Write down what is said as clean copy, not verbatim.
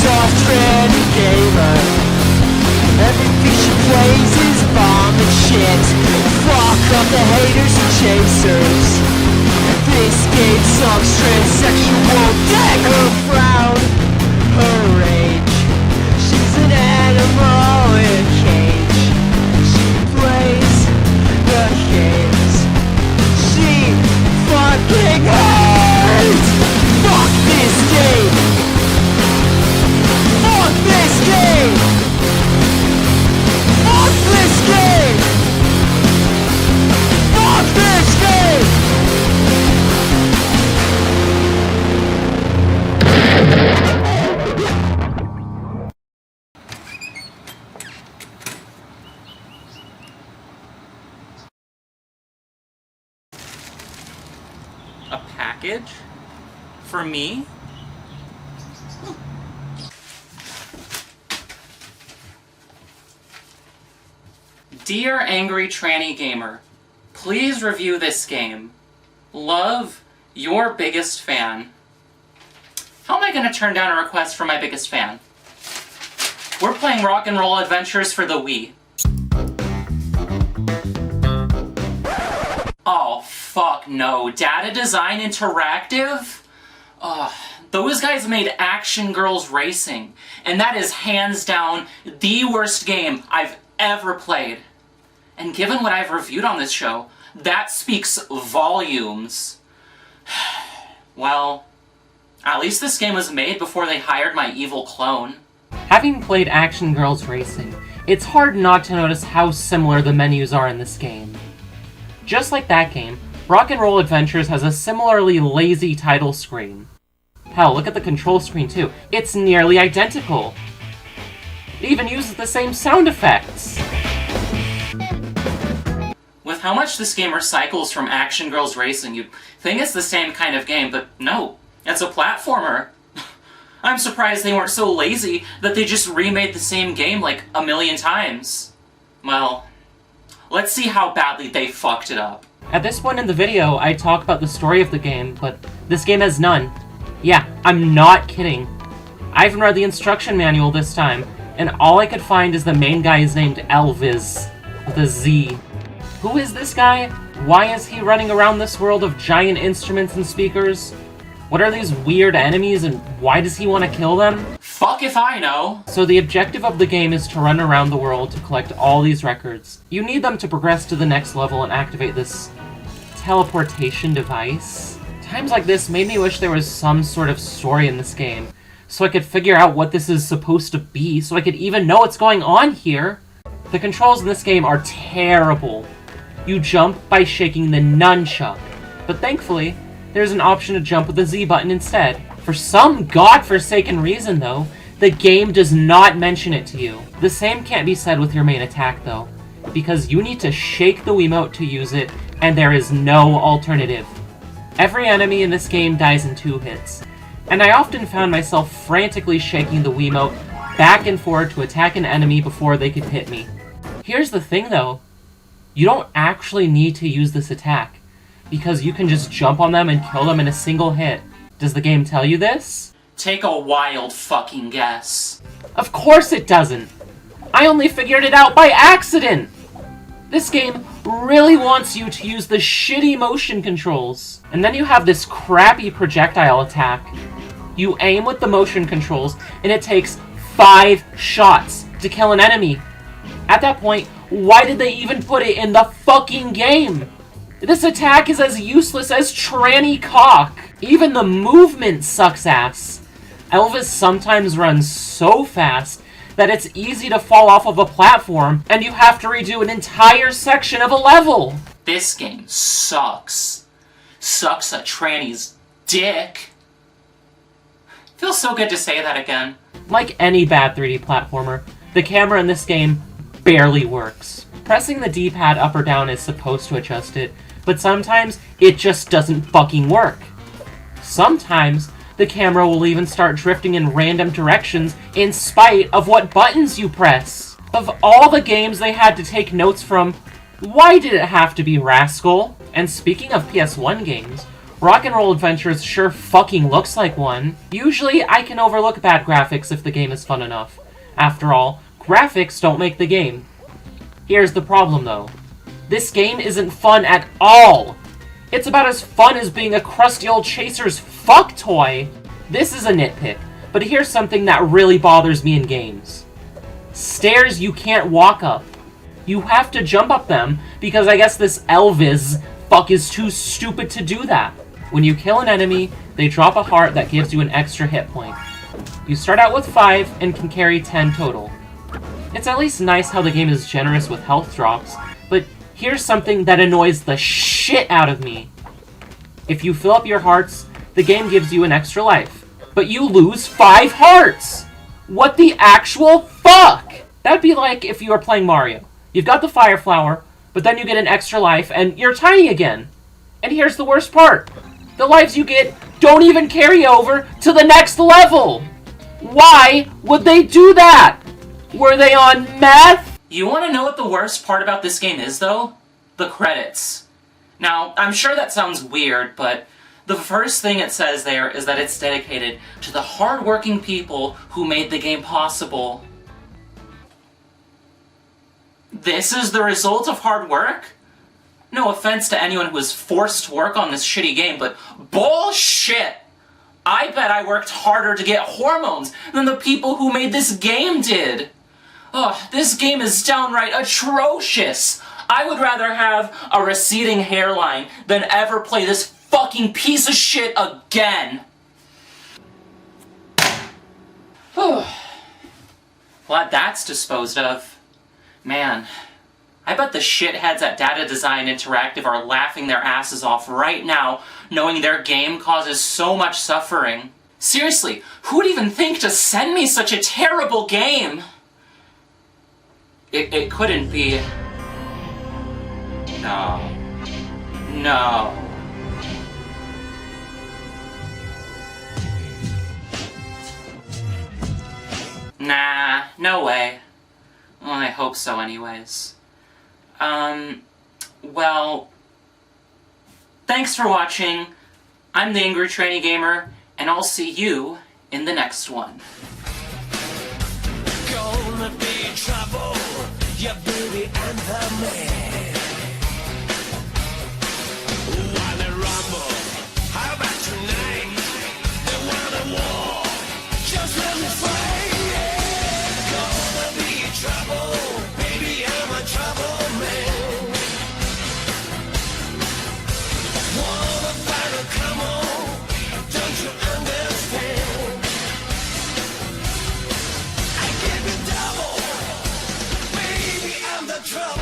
soft tranny gamer. Everything she plays is bomb and shit. Fuck up the haters and chasers. This game sucks, transsexual, dead her frown, her rage. She's an animal in a cage. She plays the games she fucking hates. Fuck this game. Fuck this game. Fuck this game. Fuck this game. A package? For me? Dear Angry Tranny Gamer, please review this game. Love, your biggest fan. How am I gonna turn down a request from my biggest fan? We're playing Rock and Roll Adventures for the Wii. Oh, fuck no. Data Design Interactive? Ugh. Those guys made Action Girls Racing, and that is hands down the worst game I've ever played. And given what I've reviewed on this show, that speaks volumes. Well, at least this game was made before they hired my evil clone. Having played Action Girls Racing, it's hard not to notice how similar the menus are in this game. Just like that game, Rock and Roll Adventures has a similarly lazy title screen. Hell, look at the control screen too. It's nearly identical. It even uses the same sound effects. With how much this game recycles from Action Girls Racing, you'd think it's the same kind of game, but no, it's a platformer. I'm surprised they weren't so lazy that they just remade the same game like a million times. Well, let's see how badly they fucked it up. At this point in the video, I talk about the story of the game, but this game has none. Yeah, I'm not kidding. I haven't read the instruction manual this time, and all I could find is the main guy is named Elvis, with a Z. Who is this guy? Why is he running around this world of giant instruments and speakers? What are these weird enemies, and why does he want to kill them? Fuck if I know! So the objective of the game is to run around the world to collect all these records. You need them to progress to the next level and activate this teleportation device. Times like this made me wish there was some sort of story in this game, so I could figure out what this is supposed to be, so I could even know what's going on here. The controls in this game are terrible. You jump by shaking the nunchuck, but thankfully, there's an option to jump with the Z button instead. For some godforsaken reason, though, the game does not mention it to you. The same can't be said with your main attack, though, because you need to shake the Wiimote to use it, and there is no alternative. Every enemy in this game dies in 2 hits, and I often found myself frantically shaking the Wiimote back and forth to attack an enemy before they could hit me. Here's the thing, though. You don't actually need to use this attack, because you can just jump on them and kill them in a single hit. Does the game tell you this? Take a wild fucking guess. Of course it doesn't! I only figured it out by accident! This game really wants you to use the shitty motion controls. And then you have this crappy projectile attack. You aim with the motion controls, and it takes 5 shots to kill an enemy. At that point, why did they even put it in the fucking game? This attack is as useless as tranny cock. Even the movement sucks ass. Elvis sometimes runs so fast that it's easy to fall off of a platform, and you have to redo an entire section of a level. This game sucks. Sucks a tranny's dick. Feels so good to say that again. Like any bad 3D platformer, the camera in this game barely works. Pressing the D-pad up or down is supposed to adjust it, but sometimes it just doesn't fucking work. Sometimes the camera will even start drifting in random directions in spite of what buttons you press. Of all the games they had to take notes from, why did it have to be Rascal? And speaking of PS1 games, Rock and Roll Adventures sure fucking looks like one. Usually, I can overlook bad graphics if the game is fun enough. After all, graphics don't make the game. Here's the problem, though. This game isn't fun at all! It's about as fun as being a crusty old chaser's fuck toy! This is a nitpick, but here's something that really bothers me in games. Stairs you can't walk up. You have to jump up them, because I guess this Elvis fuck is too stupid to do that. When you kill an enemy, they drop a heart that gives you an extra hit point. You start out with 5 and can carry 10 total. It's at least nice how the game is generous with health drops, but here's something that annoys the shit out of me. If you fill up your hearts, the game gives you an extra life, but you lose 5 hearts! What the actual fuck? That'd be like if you were playing Mario. You've got the fire flower, but then you get an extra life and you're tiny again. And here's the worst part. The lives you get don't even carry over to the next level! Why would they do that? Were they on meth? You want to know what the worst part about this game is, though? The credits. Now, I'm sure that sounds weird, but the first thing it says there is that it's dedicated to the hardworking people who made the game possible. This is the result of hard work? No offense to anyone who was forced to work on this shitty game, but bullshit! I bet I worked harder to get hormones than the people who made this game did! Ugh, this game is downright atrocious! I would rather have a receding hairline than ever play this fucking piece of shit again! Glad that's disposed of. Man, I bet the shitheads at Data Design Interactive are laughing their asses off right now, knowing their game causes so much suffering. Seriously, who would even think to send me such a terrible game? It couldn't be... No. No. Nah, no way. Well, I hope so anyways. Well... Thanks for watching. I'm the Angry Tranny Gamer, and I'll see you in the next one. Gonna be trouble, your beauty and the man. Wanna rumble? How about tonight? They want a war, just let me fight. Gonna be trouble, baby, I'm a trouble man. Wanna battle, come on, don't you understand? I give you double, baby, I'm the trouble.